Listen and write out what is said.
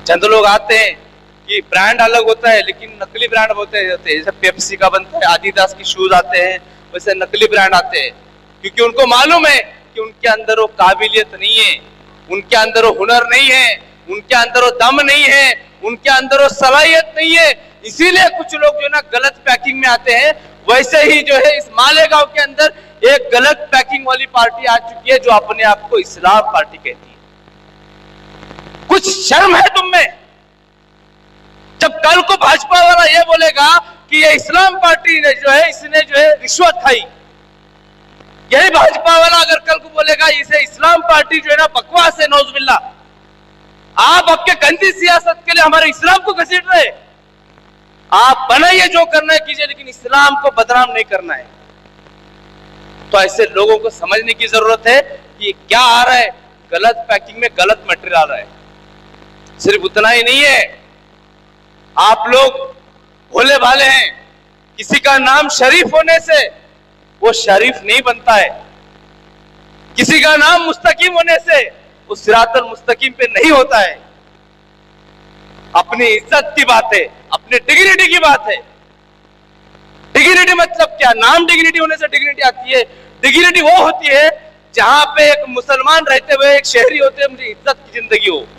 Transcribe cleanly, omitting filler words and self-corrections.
चंद लोग आते हैं कि ब्रांड अलग होता है लेकिन नकली ब्रांड होते हैं, जैसे पेप्सी का बनता है, आदिदास की शूज आते हैं, वैसे नकली ब्रांड आते हैं, क्योंकि उनको मालूम है कि उनके अंदर वो काबिलियत नहीं है, उनके अंदर वो हुनर नहीं है, उनके अंदर वो दम नहीं है, उनके अंदर वो सलाहियत नहीं है। इसीलिए कुछ लोग जो ना गलत पैकिंग में आते हैं। वैसे ही जो है इस मालेगांव के अंदर एक गलत पैकिंग वाली पार्टी आ चुकी है जो अपने आप को इस्लाम पार्टी कहती है। कुछ शर्म है तुम में? जब कल को भाजपा वाला ये बोलेगा कि ये इस्लाम पार्टी ने जो है इसने जो है रिश्वत खाई, यही भाजपा वाला अगर कल को बोलेगा इसे इस्लाम पार्टी जो है ना बकवास है, नौजुबिल्ला, आप आपके गंदी सियासत के लिए हमारे इस्लाम को घसीट रहे। आप बनाइए जो करना है कीजिए, लेकिन इस्लाम को बदनाम नहीं करना है। तो ऐसे लोगों को समझने की जरूरत है कि क्या आ रहा है, गलत पैकिंग में गलत मटेरियल आ रहा है। सिर्फ उतना ही नहीं है, आप लोग भोले भाले हैं, किसी का नाम शरीफ होने से वो शरीफ नहीं बनता है, किसी का नाम मुस्तकीम होने से वो सिरातुल मुस्तकीम पे नहीं होता है। अपनी इज्जत की बात है, अपनी डिग्निटी की बात है। डिग्निटी मतलब क्या? नाम डिग्निटी होने से डिग्निटी आती है। डिग्निटी वो होती है जहां पे एक मुसलमान रहते हुए एक शहरी होते हुए मुझे इज्जत की जिंदगी हो।